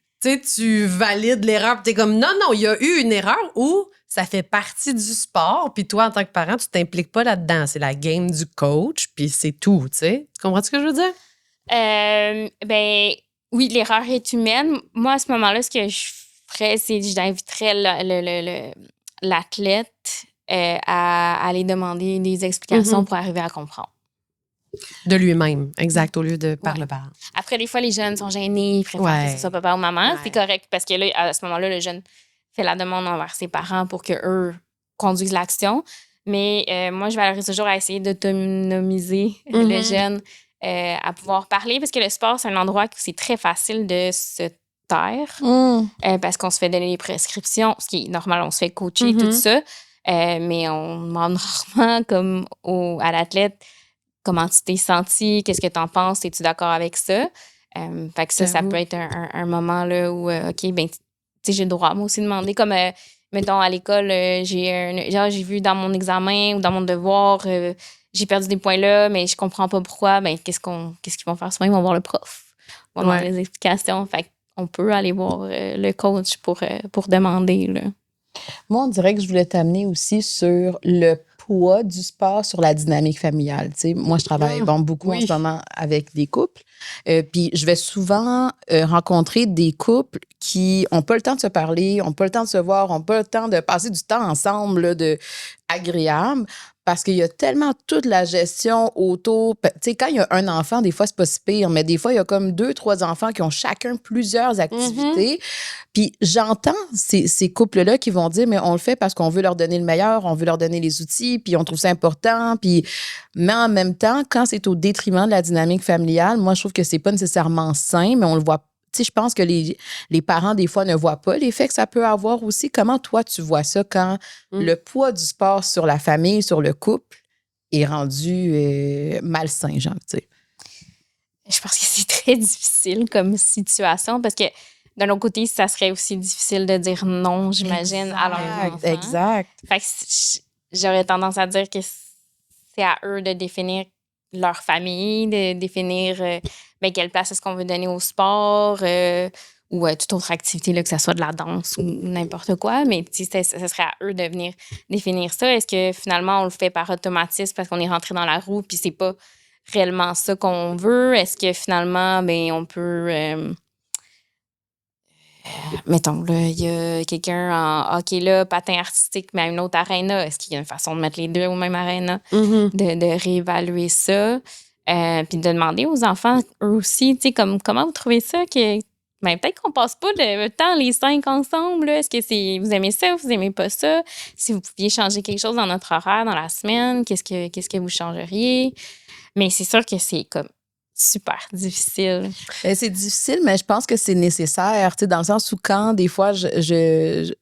valides l'erreur, puis t'es comme, non, il y a eu une erreur, ou ça fait partie du sport, puis toi, en tant que parent, tu t'impliques pas là-dedans. C'est la game du coach, puis c'est tout, tu sais. Tu comprends ce que je veux dire? Ben, oui, l'erreur est humaine. Moi, à ce moment-là, ce que je ferais, c'est que j'inviterais l'athlète à aller demander des explications pour arriver à comprendre. De lui-même, exact, au lieu de par le parent. Après, des fois, les jeunes sont gênés, ils préfèrent que ce soit papa ou maman. C'est correct, parce que là, à ce moment-là, le jeune fait la demande envers ses parents pour qu'eux conduisent l'action. Mais moi, je valorise toujours à essayer d'autonomiser le jeune à pouvoir parler, parce que le sport, c'est un endroit où c'est très facile de se taire, parce qu'on se fait donner des prescriptions, ce qui est normal, on se fait coacher, tout ça. Mais on demande rarement comme à l'athlète comment tu t'es senti, qu'est-ce que tu en penses, es-tu d'accord avec ça? Fait que ça peut être un moment là où, OK, ben, tu sais, j'ai le droit, moi aussi, de demander. Comme, mettons, à l'école, j'ai vu dans mon examen ou dans mon devoir, j'ai perdu des points là, mais je comprends pas pourquoi. Ben, qu'est-ce qu'ils vont faire? Souvent, ils vont voir le prof. Ils vont demander des explications. Fait qu'on peut aller voir le coach pour demander, là. Moi, on dirait que je voulais t'amener aussi sur le poids du sport sur la dynamique familiale. Tu sais, moi, je travaille beaucoup en ce moment avec des couples. Puis je vais souvent rencontrer des couples qui n'ont pas le temps de se parler, n'ont pas le temps de se voir, n'ont pas le temps de passer du temps ensemble là, agréable. Parce qu'il y a tellement toute la gestion autour. Tu sais, quand il y a un enfant, des fois, c'est pas si pire, mais des fois, il y a comme 2, 3 enfants qui ont chacun plusieurs activités. Puis j'entends ces couples-là qui vont dire, mais on le fait parce qu'on veut leur donner le meilleur, on veut leur donner les outils, puis on trouve ça important. Puis, mais en même temps, quand c'est au détriment de la dynamique familiale, moi, je trouve que c'est pas nécessairement sain, mais on le voit. Tu sais, je pense que les parents, des fois, ne voient pas l'effet que ça peut avoir aussi. Comment toi, tu vois ça quand le poids du sport sur la famille, sur le couple, est rendu malsain, genre, tu sais? Je pense que c'est très difficile comme situation parce que d'un autre côté, ça serait aussi difficile de dire non, j'imagine, à leurs enfants. Exact. Fait que j'aurais tendance à dire que c'est à eux de définir leur famille, de définir quelle place est-ce qu'on veut donner au sport ou toute autre activité, là, que ce soit de la danse ou n'importe quoi. Mais ça serait à eux de venir définir ça. Est-ce que finalement, on le fait par automatisme parce qu'on est rentré dans la roue puis c'est pas réellement ça qu'on veut? Est-ce que finalement, on peut... mettons, là, il y a quelqu'un en hockey, là, patin artistique, mais à une autre aréna. Est-ce qu'il y a une façon de mettre les deux au même aréna? De réévaluer ça. Puis de demander aux enfants, eux aussi, tu sais, comment vous trouvez ça? Peut-être qu'on passe pas le temps, les 5 ensemble. Là. Est-ce que vous aimez ça ou vous aimez pas ça? Si vous pouviez changer quelque chose dans notre horaire, dans la semaine, qu'est-ce que vous changeriez? Mais c'est sûr que c'est comme super difficile. C'est difficile, mais je pense que c'est nécessaire, tu sais, dans le sens où quand, des fois, je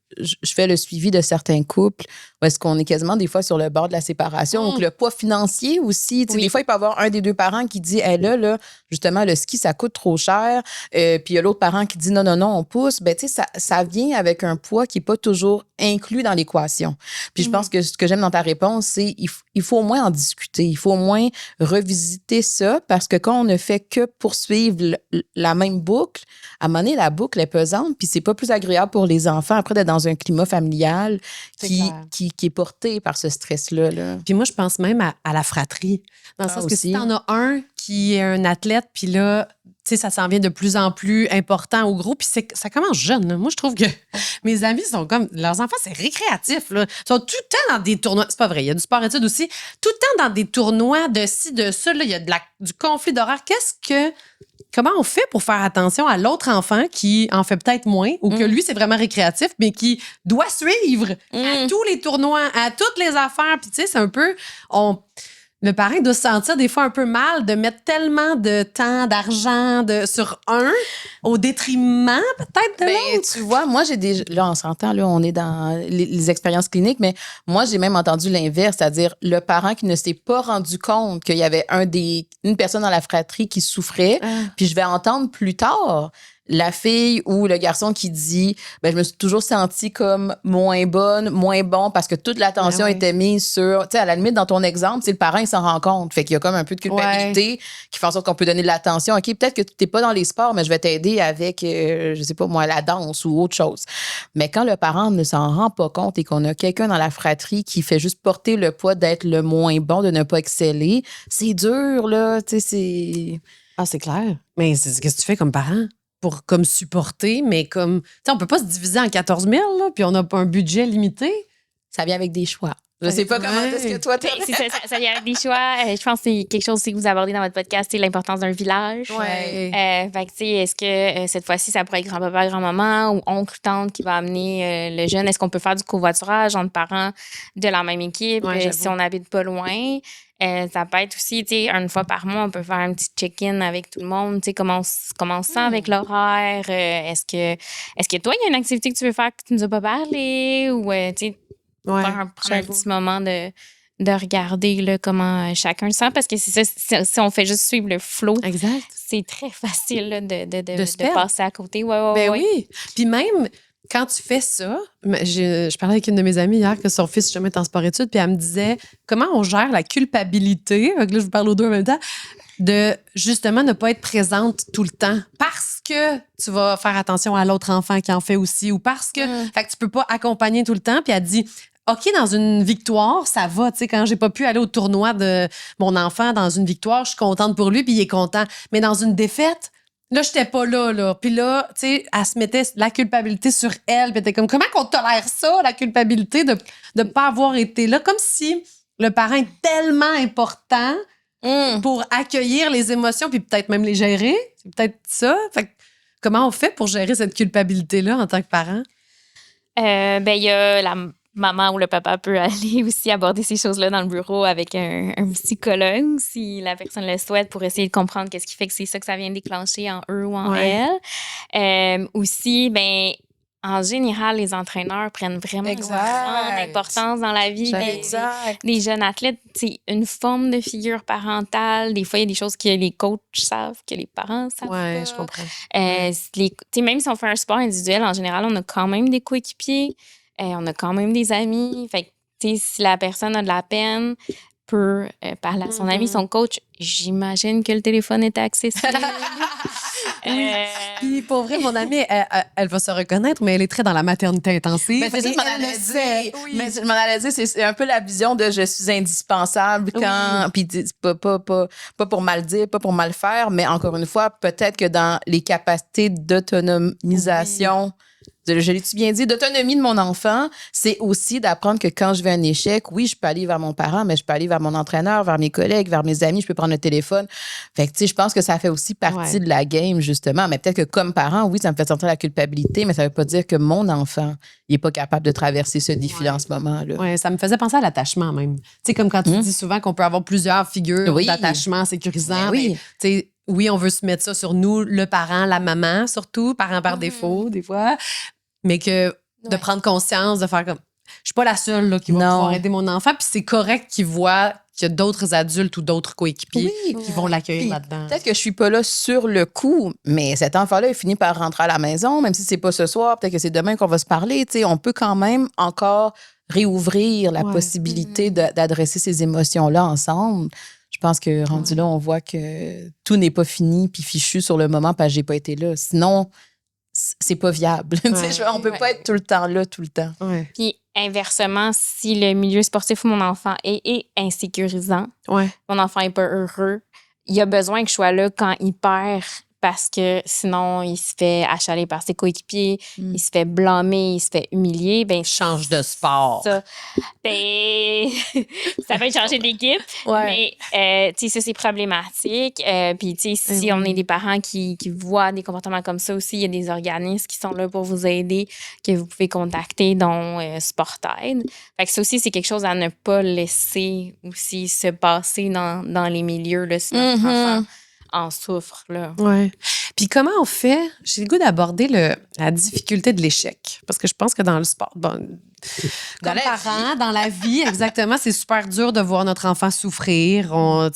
fais le suivi de certains couples, où est-ce qu'on est quasiment des fois sur le bord de la séparation. Donc, le poids financier aussi. Tu sais, des fois, il peut y avoir un des deux parents qui dit, hey, là, justement, le ski, ça coûte trop cher. Puis il y a l'autre parent qui dit, non, on pousse. Ben, tu sais, ça vient avec un poids qui n'est pas toujours inclus dans l'équation. Puis je pense que ce que j'aime dans ta réponse, c'est il faut au moins en discuter. Il faut au moins revisiter ça parce que quand on ne fait que poursuivre la même boucle, à un moment donné, la boucle est pesante puis c'est pas plus agréable pour les enfants après d'être dans un climat familial qui est porté par ce stress-là. Là. Puis moi, je pense même à la fratrie. Dans le sens que si t'en as un qui est un athlète, puis là, ça s'en vient de plus en plus important au groupe. Puis ça commence jeune. Là. Moi, je trouve que mes amis sont comme... Leurs enfants, c'est récréatif. Là. Ils sont tout le temps dans des tournois. C'est pas vrai, il y a du sport-études aussi. Tout le temps dans des tournois de ci, de ça. Là, il y a du conflit d'horaire. Comment on fait pour faire attention à l'autre enfant qui en fait peut-être moins ou que lui, c'est vraiment récréatif, mais qui doit suivre à tous les tournois, à toutes les affaires. Puis, tu sais, c'est un peu... Le parent doit se sentir des fois un peu mal de mettre tellement de temps, d'argent sur un au détriment peut-être de l'autre. Tu vois, moi, là, on s'entend, là, on est dans les expériences cliniques, mais moi, j'ai même entendu l'inverse, c'est-à-dire le parent qui ne s'est pas rendu compte qu'il y avait une personne dans la fratrie qui souffrait, puis je vais entendre plus tard la fille ou le garçon qui dit je me suis toujours sentie comme moins bonne, moins bon parce que toute l'attention était mise sur, tu sais, à la limite dans ton exemple, c'est le parent il s'en rend compte, fait qu'il y a comme un peu de culpabilité qui fait en sorte qu'on peut donner de l'attention. OK, peut-être que tu n'es pas dans les sports, mais je vais t'aider avec je sais pas moi, la danse ou autre chose. Mais quand le parent ne s'en rend pas compte et qu'on a quelqu'un dans la fratrie qui fait juste porter le poids d'être le moins bon, de ne pas exceller, c'est dur là, tu sais, c'est c'est clair. Mais qu'est-ce que tu fais comme parent? Pour comme supporter, mais comme... Tu sais, on peut pas se diviser en 14 000, là, puis on n'a pas un budget limité. Ça vient avec des choix. Je sais pas comment est-ce que toi, ça vient avec des choix. Je pense que c'est quelque chose que vous abordez dans votre podcast, c'est l'importance d'un village. Ouais. Fait que, tu sais, est-ce que cette fois-ci, ça pourrait être grand-papa, grand-maman ou oncle, tante qui va amener le jeune? Est-ce qu'on peut faire du covoiturage entre parents de la même équipe si on n'habite pas loin? Ça peut être aussi, tu sais, une fois par mois, on peut faire un petit check-in avec tout le monde. Tu sais, comment on se sent avec l'horaire? Est-ce que toi, il y a une activité que tu veux faire que tu nous as pas parlé? Ou, tu sais, prendre un petit moment de regarder là, comment chacun sent. Parce que c'est ça, si on fait juste suivre le flow, c'est très facile là, de passer à côté. Oui. Puis même... Quand tu fais ça, je parlais avec une de mes amies hier que son fils justement est en sport-études, puis elle me disait comment on gère la culpabilité, donc là je vous parle aux deux en même temps, de justement ne pas être présente tout le temps parce que tu vas faire attention à l'autre enfant qui en fait aussi ou parce que, fait que tu peux pas accompagner tout le temps. Puis elle dit OK, dans une victoire, ça va. Tu sais, quand j'ai pas pu aller au tournoi de mon enfant dans une victoire, je suis contente pour lui, puis il est content. Mais dans une défaite, là, j'étais pas là. Puis là, tu sais, elle se mettait la culpabilité sur elle. Puis elle était comme, comment qu'on tolère ça, la culpabilité de pas avoir été là? Comme si le parent est tellement important pour accueillir les émotions puis peut-être même les gérer. C'est peut-être ça. Fait que, comment on fait pour gérer cette culpabilité-là en tant que parent? Il y a la maman ou le papa peut aller aussi aborder ces choses-là dans le bureau avec un psychologue si la personne le souhaite pour essayer de comprendre qu'est-ce qui fait que c'est ça que ça vient déclencher en eux ou en elle. Aussi, en général, les entraîneurs prennent vraiment une grande importance dans la vie des jeunes athlètes. C'est une forme de figure parentale. Des fois, il y a des choses que les coachs savent, que les parents savent pas. Je comprends. Même si on fait un sport individuel, en général, on a quand même des coéquipiers. On a quand même des amis. Fait que, tu sais, si la personne a de la peine, peut parler à son ami, son coach, j'imagine que le téléphone est accessible. Puis pour vrai, mon amie, elle va se reconnaître, mais elle est très dans la maternité intensive. C'est ça que je m'en allais dire. C'est un peu la vision de je suis indispensable quand. Puis pas pour mal dire, pas pour mal faire, mais encore une fois, peut-être que dans les capacités d'autonomisation. Je l'ai-tu bien dit? D'autonomie de mon enfant, c'est aussi d'apprendre que quand je vais un échec, oui, je peux aller vers mon parent, mais je peux aller vers mon entraîneur, vers mes collègues, vers mes amis, je peux prendre le téléphone. Fait que, tu sais, je pense que ça fait aussi partie de la game, justement. Mais peut-être que comme parent, oui, ça me fait sentir la culpabilité, mais ça veut pas dire que mon enfant, il est pas capable de traverser ce défi-là en ce moment-là. Oui, ça me faisait penser à l'attachement même. Tu sais, comme quand tu dis souvent qu'on peut avoir plusieurs figures d'attachement sécurisant. Tu sais, oui, on veut se mettre ça sur nous, le parent, la maman, surtout, parent par défaut, des fois. Mais que de prendre conscience, de faire comme... Je suis pas la seule là, qui va pouvoir aider mon enfant. Puis c'est correct qu'il voit qu'il y a d'autres adultes ou d'autres coéquipiers qui vont l'accueillir là-dedans. Peut-être que je suis pas là sur le coup, mais cet enfant-là, il finit par rentrer à la maison, même si c'est pas ce soir, peut-être que c'est demain qu'on va se parler. Tu sais, on peut quand même encore réouvrir la possibilité d'adresser ces émotions-là ensemble. Je pense que rendu là, on voit que tout n'est pas fini puis fichu sur le moment parce que j'ai pas été là. Sinon, c'est pas viable. On peut pas être tout le temps là, tout le temps. Puis inversement, si le milieu sportif où mon enfant est insécurisant, mon enfant est pas heureux, il a besoin que je sois là quand il perd parce que sinon, il se fait achaler par ses coéquipiers, il se fait blâmer, il se fait humilier. Ben, Change de sport. Ça, ben, ça peut changer d'équipe. Ouais. Mais, tu sais, ça, c'est problématique. Puis, tu sais, si on est des parents qui voient des comportements comme ça aussi, il y a des organismes qui sont là pour vous aider, que vous pouvez contacter, dont SportAide. Fait que ça aussi, c'est quelque chose à ne pas laisser aussi se passer dans les milieux, là, si notre enfant en souffre, là. Ouais. Puis comment on fait? J'ai le goût d'aborder la difficulté de l'échec. Parce que je pense que dans le sport, bon, comme parents, dans la vie, exactement, c'est super dur de voir notre enfant souffrir. On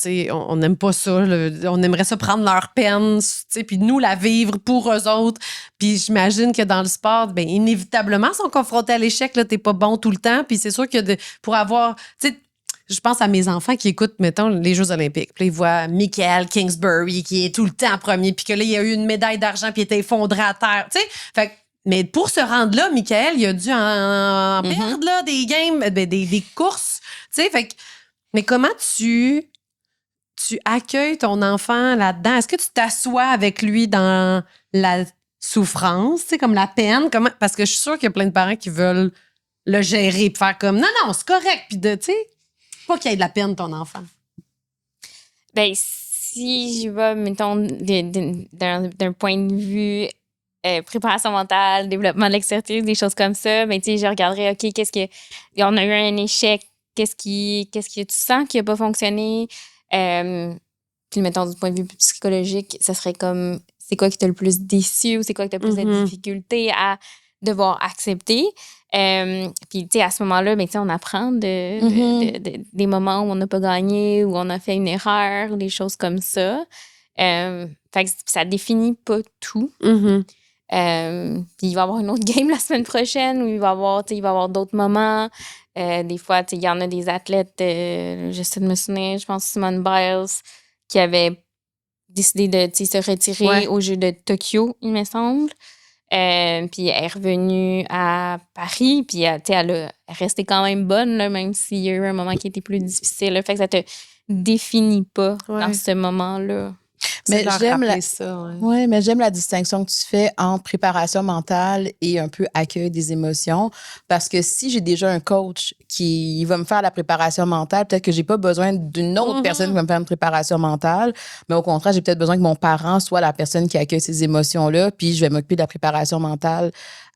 n'aime pas ça. On aimerait ça prendre leur peine, puis nous la vivre pour eux autres. Puis j'imagine que dans le sport, ben inévitablement, ils sont confrontés à l'échec. T'es pas bon tout le temps. Puis c'est sûr que pour avoir... Je pense à mes enfants qui écoutent, mettons, les Jeux olympiques. Puis ils voient Michael Kingsbury qui est tout le temps premier, puis que là, il y a eu une médaille d'argent, puis il était effondré à terre. Tu sais, fait mais pour se rendre là, Michael, il a dû en perdre là, des games, des courses. Tu sais, fait que, mais comment tu accueilles ton enfant là-dedans? Est-ce que tu t'assois avec lui dans la souffrance, tu sais, comme la peine? Parce que je suis sûre qu'il y a plein de parents qui veulent le gérer, puis faire comme non, c'est correct, puis tu sais. Pas qu'il y ait de la peine, ton enfant. Ben, si je vais, mettons, d'un point de vue préparation mentale, développement de l'exercice, des choses comme ça, ben, tu sais, je regarderais, OK, on a eu un échec, qu'est-ce que tu sens qui n'a pas fonctionné? Puis, mettons, du point de vue psychologique, ça serait comme, c'est quoi qui t'a le plus déçu ou c'est quoi qui t'a le plus de difficulté à devoir accepter? Puis, tu sais, à ce moment-là, ben, on apprend des moments où on n'a pas gagné, où on a fait une erreur, des choses comme ça. Fait que ça définit pas tout. Puis, il va y avoir une autre game la semaine prochaine où il va y avoir d'autres moments. Des fois, il y en a des athlètes, j'essaie de me souvenir, je pense Simone Biles, qui avait décidé de se retirer aux Jeux de Tokyo, il me semble. Puis elle est revenue à Paris, puis elle est restée quand même bonne, là, même s'il y a eu un moment qui était plus difficile. Là. Fait que ça te définit pas dans ce moment-là. Mais j'aime la distinction que tu fais entre préparation mentale et un peu accueil des émotions. Parce que si j'ai déjà un coach qui va me faire la préparation mentale, peut-être que j'ai pas besoin d'une autre personne qui va me faire une préparation mentale. Mais au contraire, j'ai peut-être besoin que mon parent soit la personne qui accueille ces émotions-là, puis je vais m'occuper de la préparation mentale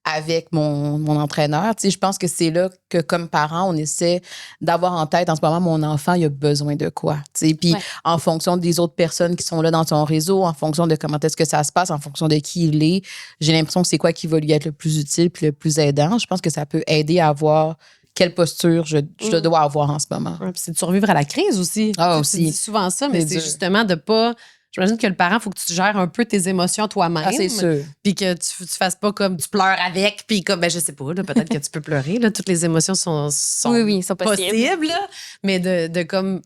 avec mon entraîneur. Tu sais, je pense que c'est là que, comme parent, on essaie d'avoir en tête, en ce moment, mon enfant, il a besoin de quoi? Tu sais, puis en fonction des autres personnes qui sont là dans son réseau, en fonction de comment est-ce que ça se passe, en fonction de qui il est, j'ai l'impression que c'est quoi qui va lui être le plus utile puis le plus aidant. Je pense que ça peut aider à avoir quelle posture je dois avoir en ce moment. Ouais, puis c'est de survivre à la crise aussi. Aussi. Tu dis souvent ça, mais c'est justement de pas... J'imagine que le parent, il faut que tu gères un peu tes émotions toi-même. Ah, c'est sûr. Puis que tu fasses pas comme tu pleures avec, puis comme, ben je sais pas, là, peut-être que tu peux pleurer. Là, toutes les émotions sont sont possibles. Là, mais de comme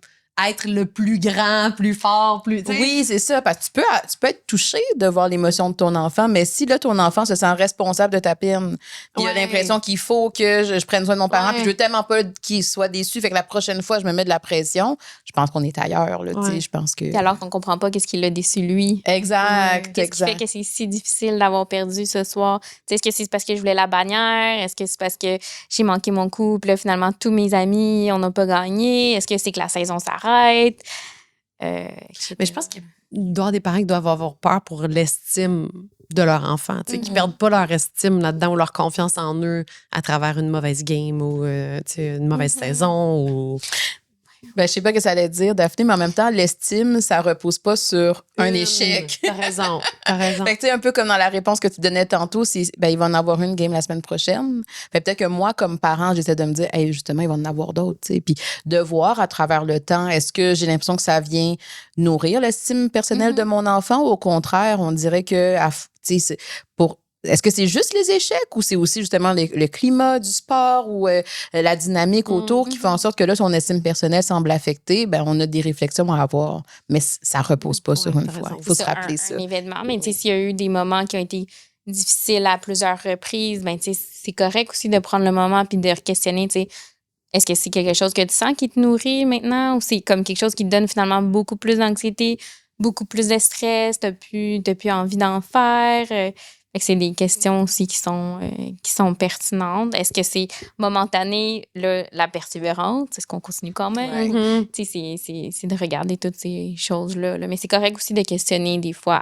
être le plus grand, plus fort, plus... Oui, c'est ça. Parce que tu peux être touché de voir l'émotion de ton enfant, mais si là, ton enfant se sent responsable de ta peine, puis il a l'impression qu'il faut que je prenne soin de mon parent, puis je veux tellement pas qu'il soit déçu, fait que la prochaine fois, je me mets de la pression, je pense qu'on est ailleurs. Là, je pense que... Alors qu'on comprend pas qu'est-ce qui l'a déçu, lui. Exact. Qu'est-ce qui fait que c'est si difficile d'avoir perdu ce soir? Est-ce que c'est parce que je voulais la bannière? Est-ce que c'est parce que j'ai manqué mon coup? Puis là, finalement, tous mes amis, on n'a pas gagné. Est-ce que c'est que la saison s'arrête? Mais je pense qu'il doit y avoir des parents qui doivent avoir peur pour l'estime de leur enfant, qui ne perdent pas leur estime là-dedans ou leur confiance en eux à travers une mauvaise game ou une mauvaise saison. Ou... Ben, je sais pas ce que ça allait dire, Daphné, mais en même temps, l'estime, ça repose pas sur un échec. T'as raison. Fait que, tu sais, un peu comme dans la réponse que tu donnais tantôt, c'est, ben, il va en avoir une game la semaine prochaine. Fait peut-être que moi, comme parent, j'essaie de me dire, hey, justement, il va en avoir d'autres, tu sais. Puis de voir à travers le temps, est-ce que j'ai l'impression que ça vient nourrir l'estime personnelle de mon enfant ou au contraire, on dirait que, tu sais, est-ce que c'est juste les échecs ou c'est aussi justement le climat du sport ou la dynamique autour qui fait en sorte que là, son estime personnelle semble affectée? Ben, on a des réflexions à avoir, mais ça repose pas sur une fois. Il faut se rappeler ça. Un événement, mais s'il y a eu des moments qui ont été difficiles à plusieurs reprises, ben, c'est correct aussi de prendre le moment puis de questionner, est-ce que c'est quelque chose que tu sens qui te nourrit maintenant ou c'est comme quelque chose qui te donne finalement beaucoup plus d'anxiété, beaucoup plus de stress, t'as plus envie d'en faire. Fait que c'est des questions aussi qui sont pertinentes. Est-ce que c'est momentané, là, la persévérance? Est-ce qu'on continue quand même? Tu sais, c'est de regarder toutes ces choses-là. Là. Mais c'est correct aussi de questionner des fois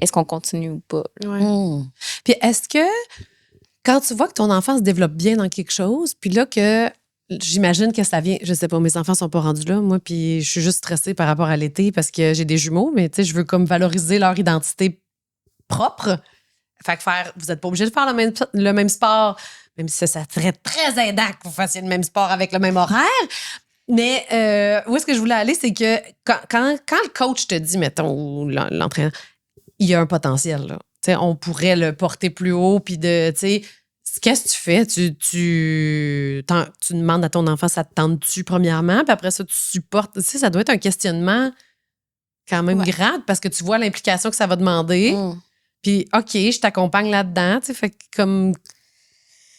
est-ce qu'on continue ou pas. Puis est-ce que quand tu vois que ton enfant se développe bien dans quelque chose, puis là que j'imagine que ça vient, je sais pas, mes enfants sont pas rendus là, moi, puis je suis juste stressée par rapport à l'été parce que j'ai des jumeaux, mais tu sais, je veux comme valoriser leur identité propre. Fait que vous n'êtes pas obligé de faire le même sport, même si ça serait très aidant que vous fassiez le même sport avec le même horaire. Mais où est-ce que je voulais aller, c'est que quand le coach te dit, mettons, ou l'entraîneur, il y a un potentiel, là. T'sais, on pourrait le porter plus haut, puis qu'est-ce que tu fais? Tu demandes à ton enfant, ça te tente-tu premièrement, puis après ça, tu supportes. Ça doit être un questionnement quand même grave parce que tu vois l'implication que ça va demander. Puis, OK, je t'accompagne là-dedans. Fait que comme.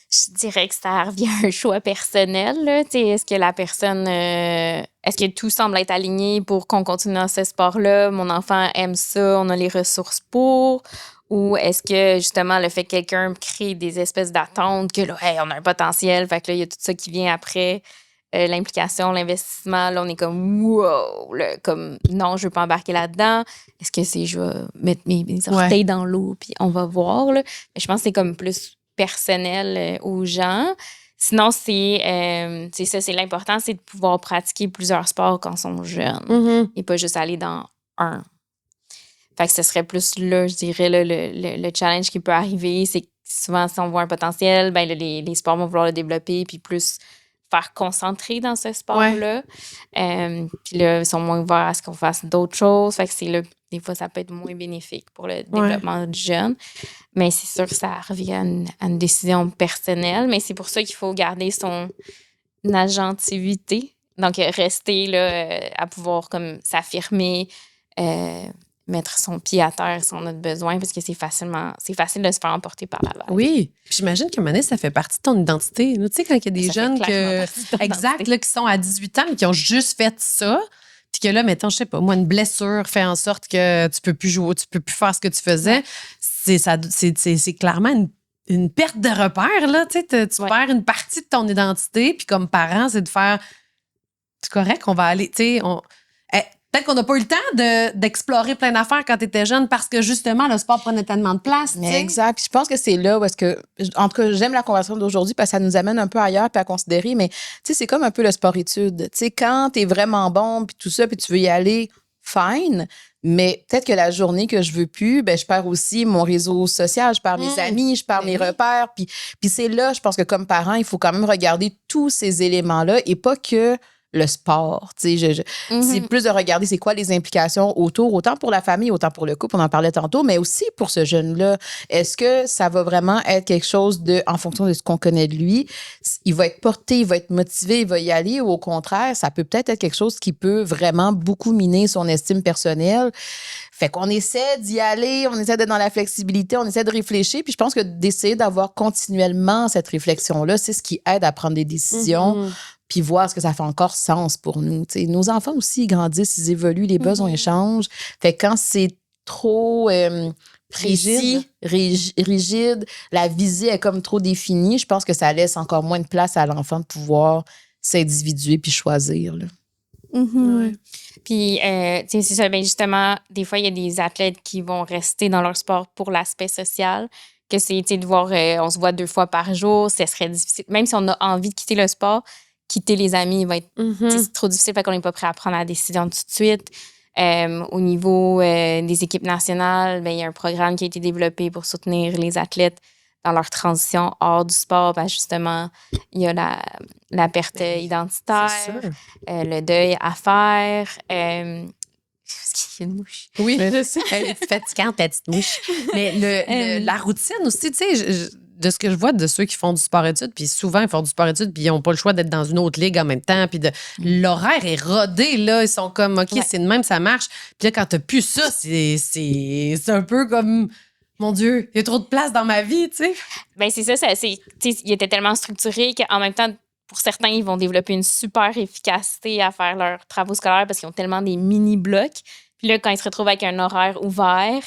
Je dirais que ça revient à un choix personnel. Là. Est-ce que la personne. Est-ce que tout semble être aligné pour qu'on continue dans ce sport-là? Mon enfant aime ça, on a les ressources pour. Ou est-ce que, justement, le fait que quelqu'un crée des espèces d'attentes, que là, hey, on a un potentiel, fait que là, il y a tout ça qui vient après. L'implication, l'investissement, là, on est comme wow, là, comme non, je veux pas embarquer là-dedans. Est-ce que je vais mettre mes orteils dans l'eau puis on va voir, là. Mais je pense que c'est comme plus personnel aux gens. Sinon, c'est ça, c'est l'important, c'est de pouvoir pratiquer plusieurs sports quand ils sont jeunes et pas juste aller dans un. Fait que ce serait plus là, je dirais, là, le challenge qui peut arriver, c'est que souvent, si on voit un potentiel, ben là, les sports vont vouloir le développer puis plus faire concentrer dans ce sport-là. Puis là, ils sont moins ouverts à ce qu'on fasse d'autres choses. Fait que c'est là, des fois, ça peut être moins bénéfique pour le développement du jeune. Mais c'est sûr que ça revient à une décision personnelle. Mais c'est pour ça qu'il faut garder son agentivité. Donc, rester là, à pouvoir comme s'affirmer, mettre son pied à terre si on a besoin, parce que c'est facile de se faire emporter par la vague. Oui. J'imagine qu'à un moment donné, ça fait partie de ton identité. Tu sais, quand il y a des jeunes qui sont à 18 ans, mais qui ont juste fait ça, puis que là, mettons, je sais pas, moi, une blessure fait en sorte que tu peux plus jouer, tu peux plus faire ce que tu faisais. C'est clairement une perte de repère, là. Tu perds une partie de ton identité, puis comme parent, c'est de faire, c'est correct, on va aller, tu sais, peut-être qu'on n'a pas eu le temps d'explorer plein d'affaires quand tu étais jeune parce que, justement, le sport prenait tellement de place. T'sais. Exact. Puis je pense que c'est là où est-ce que... En tout cas, j'aime la conversation d'aujourd'hui parce que ça nous amène un peu ailleurs puis à considérer. Mais, tu sais, c'est comme un peu le sport-études. Tu sais, quand t'es vraiment bon puis tout ça, puis tu veux y aller, fine. Mais peut-être que la journée que je veux plus, ben je perds aussi mon réseau social, je perds mes amis, je perds mes repères. Puis c'est là, je pense que comme parent, il faut quand même regarder tous ces éléments-là et pas que le sport. Tu sais, c'est plus de regarder c'est quoi les implications autour, autant pour la famille, autant pour le couple, on en parlait tantôt, mais aussi pour ce jeune-là. Est-ce que ça va vraiment être quelque chose en fonction de ce qu'on connaît de lui? Il va être porté, il va être motivé, il va y aller, ou au contraire, ça peut peut-être être quelque chose qui peut vraiment beaucoup miner son estime personnelle. Fait qu'on essaie d'y aller, on essaie d'être dans la flexibilité, on essaie de réfléchir, puis je pense que d'essayer d'avoir continuellement cette réflexion-là, c'est ce qui aide à prendre des décisions, puis voir est-ce que ça fait encore sens pour nous. T'sais, nos enfants aussi, ils grandissent, ils évoluent, les besoins changent. Fait que quand c'est trop précis, rigide, la visée est comme trop définie, je pense que ça laisse encore moins de place à l'enfant de pouvoir s'individuer puis choisir, là. Puis, c'est ça, ben justement, des fois, il y a des athlètes qui vont rester dans leur sport pour l'aspect social, que c'est, de voir, on se voit 2 fois par jour, ça serait difficile. Même si on a envie de quitter le sport, quitter les amis va être c'est trop difficile, fait qu'on n'est pas prêt à prendre la décision tout de suite. Au niveau des équipes nationales, ben, il y a un programme qui a été développé pour soutenir les athlètes dans leur transition hors du sport. Ben, justement, il y a la perte identitaire, le deuil à faire. Est-ce qu'il y a une mouche? Oui, je sais. Elle est fatigante, la petite mouche. Mais la routine aussi, tu sais, de ce que je vois de ceux qui font du sport-études, puis souvent, ils font du sport-études, puis ils n'ont pas le choix d'être dans une autre ligue en même temps, puis l'horaire est rodé, là. Ils sont comme, OK, c'est de même, ça marche. Puis là, quand t'as plus ça, c'est un peu comme, mon Dieu, il y a trop de place dans ma vie, tu sais. Ben c'est ça, il était tellement structuré qu'en même temps, pour certains, ils vont développer une super efficacité à faire leurs travaux scolaires parce qu'ils ont tellement des mini-blocs. Puis là, quand ils se retrouvent avec un horaire ouvert,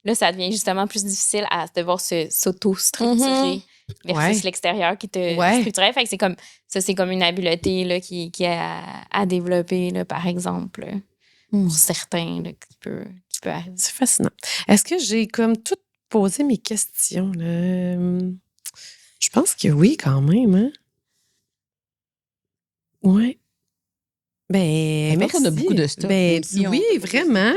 là, ça devient justement plus difficile à devoir s'auto-structurer versus l'extérieur qui te structurait. Fait que c'est comme une habileté là, qui est à développer, là, par exemple, pour certains, là, qui peut arriver. C'est fascinant. Est-ce que j'ai comme tout posé mes questions, là? Je pense que oui, quand même, hein? Ouais. Ben, merci. On a beaucoup de stuff. Oui, vraiment.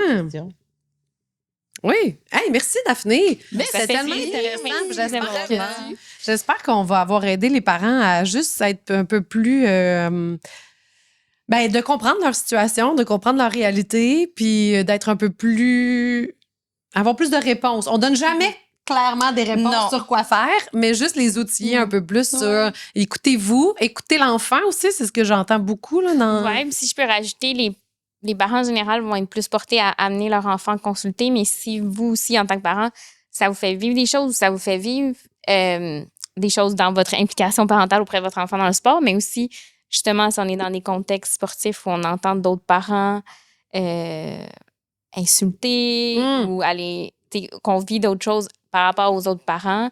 Oui. Hey, merci, Daphné. C'est tellement intéressant. J'espère qu'on va avoir aidé les parents à juste être un peu plus... de comprendre leur situation, de comprendre leur réalité, puis d'être un peu plus... avoir plus de réponses. On donne jamais clairement des réponses sur quoi faire, mais juste les outiller un peu plus sur écoutez-vous, écoutez l'enfant aussi, c'est ce que j'entends beaucoup. Là, Oui, si je peux rajouter, les parents en général vont être plus portés à amener leur enfant consulter, mais si vous aussi, en tant que parent, ça vous fait vivre des choses, ça vous fait vivre des choses dans votre implication parentale auprès de votre enfant dans le sport, mais aussi, justement, si on est dans des contextes sportifs où on entend d'autres parents insulter ou qu'on vit d'autres choses par rapport aux autres parents,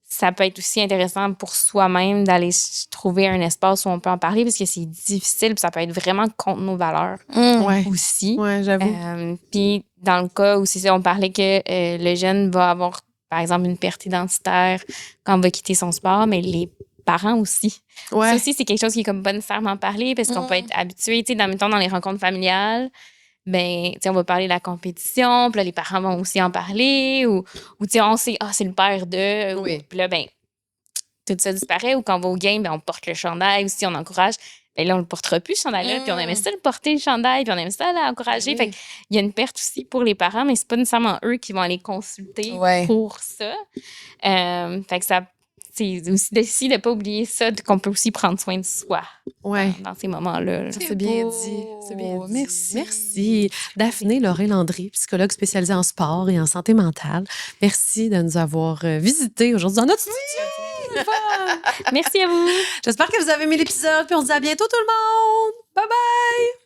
ça peut être aussi intéressant pour soi-même d'aller trouver un espace où on peut en parler parce que c'est difficile, puis ça peut être vraiment contre nos valeurs aussi. Oui, j'avoue. Puis dans le cas où on parlait que le jeune va avoir, par exemple, une perte identitaire quand on va quitter son sport, mais les parents aussi. Ouais. Ça aussi, c'est quelque chose qui est comme pas nécessairement parler parce qu'on peut être habitué, tu sais, mettons, dans les rencontres familiales, on va parler de la compétition, puis là, les parents vont aussi en parler, ou tu sais, on sait, c'est le père de, puis là, tout ça disparaît, ou quand on va au game, on porte le chandail, ou si on encourage, là, on le portera plus, ce chandail-là, puis on aimait ça le porter, le chandail, puis on aime ça l'encourager. Fait qu'il y a une perte aussi pour les parents, mais c'est pas nécessairement eux qui vont aller consulter pour ça. Fait que ça, c'est aussi de ne pas oublier ça, qu'on peut aussi prendre soin de soi dans ces moments-là. C'est bien dit. C'est bien dit. Merci. Daphné Lauré-Landry, psychologue spécialisée en sport et en santé mentale. Merci de nous avoir visités aujourd'hui dans notre studio. Merci à vous. J'espère que vous avez aimé l'épisode, puis on se dit à bientôt tout le monde. Bye bye.